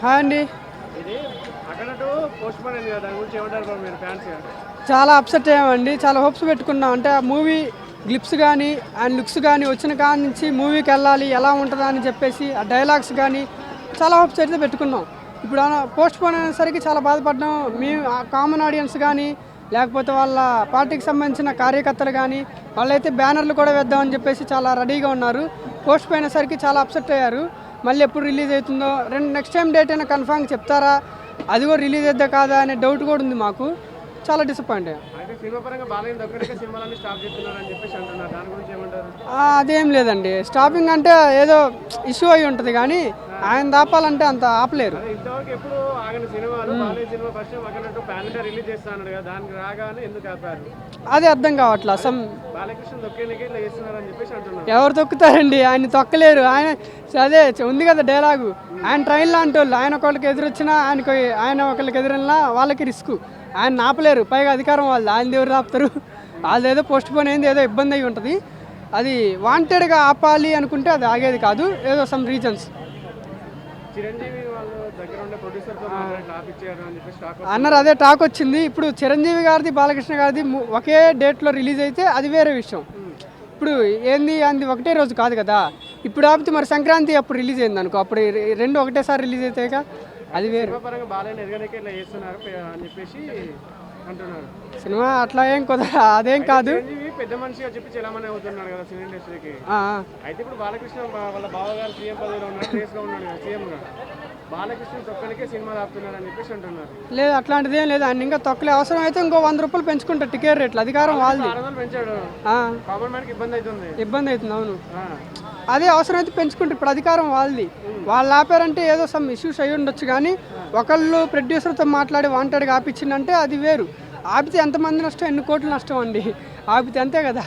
Hi అండి. చాలా upset అయ్యామండి. చాలా హోప్స్ పెట్టుకున్నాం. అంటే ఆ మూవీ గ్లిప్స్ కానీ అండ్ లుక్స్ కానీ వచ్చిన కాడి నుంచి మూవీకి వెళ్ళాలి ఎలా ఉంటుందా అని చెప్పేసి ఆ డైలాగ్స్ కానీ చాలా హోప్స్ అయితే పెట్టుకున్నాం. ఇప్పుడు పోస్ట్ పోన్ అనేసరికి చాలా బాధపడ్డాం. మేము కామన్ ఆడియన్స్ కానీ లేకపోతే వాళ్ళ పార్టీకి సంబంధించిన కార్యకర్తలు కానీ వాళ్ళైతే బ్యానర్లు కూడా వేద్దామని చెప్పేసి చాలా రెడీగా ఉన్నారు. పోస్ట్ పోయినసరికి చాలా అప్సెట్ అయ్యారు. మళ్ళీ ఎప్పుడు రిలీజ్ అవుతుందో నెక్స్ట్ టైం డేట్ అయినా కన్ఫామ్గా చెప్తారా, అది కూడా రిలీజ్ అవుద్దా కాదా అనే డౌట్ కూడా ఉంది మాకు. చాలా డిసప్పాయింట్ అయ్యాం. అదేం లేదండి, స్టాపింగ్ అంటే ఏదో ఇష్యూ అయి ఉంటుంది కానీ ఆయన ఆపాలంటే అంత ఆపలేరు. అదే అర్థం కావట్లా. ఎవరు తొక్కుతారండి, ఆయన తొక్కలేరు. ఆయన అదే ఉంది కదా డైలాగు, ఆయన ట్రైన్ లాంటి వాళ్ళు. ఆయన ఒకళ్ళకి ఎదురొచ్చినా ఆయన ఒకళ్ళకి ఎదురైనా వాళ్ళకి రిస్క్. ఆయన ఆపలేరు. పైగా అధికారం వాళ్ళు, ఆయన ఎవరు ఆపుతారు? వాళ్ళు ఏదో పోస్ట్ పోన్ అయింది, ఏదో ఇబ్బంది అయి ఉంటుంది. అది వాంటెడ్గా ఆపాలి అనుకుంటే అది ఆగేది కాదు. ఏదో సమ్ రీజన్స్ అన్నారు. అదే టాక్ వచ్చింది. ఇప్పుడు చిరంజీవి గారిది బాలకృష్ణ గారిది ఒకే డేట్లో రిలీజ్ అయితే అది వేరే విషయం. ఇప్పుడు ఏంది అంది ఒకటే రోజు కాదు కదా. ఇప్పుడు ఆపితే మరి సంక్రాంతి అప్పుడు రిలీజ్ అయింది అనుకో, అప్పుడు రెండు ఒకటేసారి రిలీజ్ అవుతాయి కదా, అది వేరు. సినిమా అట్లా ఏం కుదర, అదేం కాదు. పెద్ద మనిషిగా చెప్పి చలామణి అవుతున్నాడు కదా సినీ ఇండస్ట్రీకి. అయితే ఇప్పుడు బాలకృష్ణ వాళ్ళ బావగారు సీఎం పదవిలో ఉన్నాడు, రేస్లో ఉన్నాడు కదా సీఎంగా. బాలకృష్ణ తొక్కనికే సినిమా ఆపుతున్నాడు అని చెప్పేసి అంటున్నారు. లేదు, అట్లాంటిది ఏం లేదు. ఆయన ఇంకా తొక్కలే. అవసరం అయితే ఇంకో 100 రూపాయలు పెంచుకుంటారు టికెట్ రేట్లు. అధికారం వాళ్ళది. పెంచాడు, కామన్ మ్యాన్కి ఇబ్బంది అవుతుంది. అవును, అదే అవసరం అయితే పెంచుకుంటారు. ఇప్పుడు అధికారం వాళ్ళది. వాళ్ళు ఆపారంటే ఏదో సమ్ ఇష్యూస్ అయ్యి ఉండొచ్చు కానీ ఒకళ్ళు ప్రొడ్యూసర్తో మాట్లాడి వాంటెడ్గా ఆపించిందంటే అది వేరు. ఆపితే ఎంతమంది నష్టం, ఎన్ని కోట్లు నష్టం అండి. ఆపితే అంతే కదా.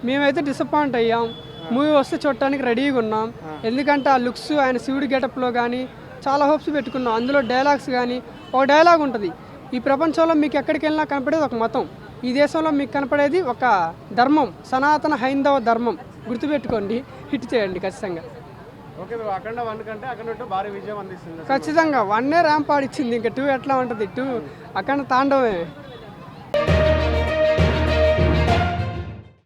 మేమైతే డిసప్పాయింట్ అయ్యాం. మూవీ వస్తే చూడటానికి రెడీగా ఉన్నాం. ఎందుకంటే ఆ లుక్స్, ఆయన శివుడి గెటప్లో కానీ చాలా హోప్స్ పెట్టుకున్నాం. అందులో డైలాగ్స్ కానీ ఒక డైలాగ్ ఉంటుంది, ఈ ప్రపంచంలో మీకు ఎక్కడికి వెళ్ళినా కనపడేది ఒక మతం, ఈ దేశంలో మీకు కనపడేది ఒక ధర్మం, సనాతన హైందవ ధర్మం. గుర్తుపెట్టుకోండి, హిట్ చేయండి ఖచ్చితంగా. ఖచ్చితంగా 1 ర్యాంప్ ఆడిచ్చింది. ఇంకా 2 ఎట్లా ఉంటుంది? 2 అఖండ తాండవమే.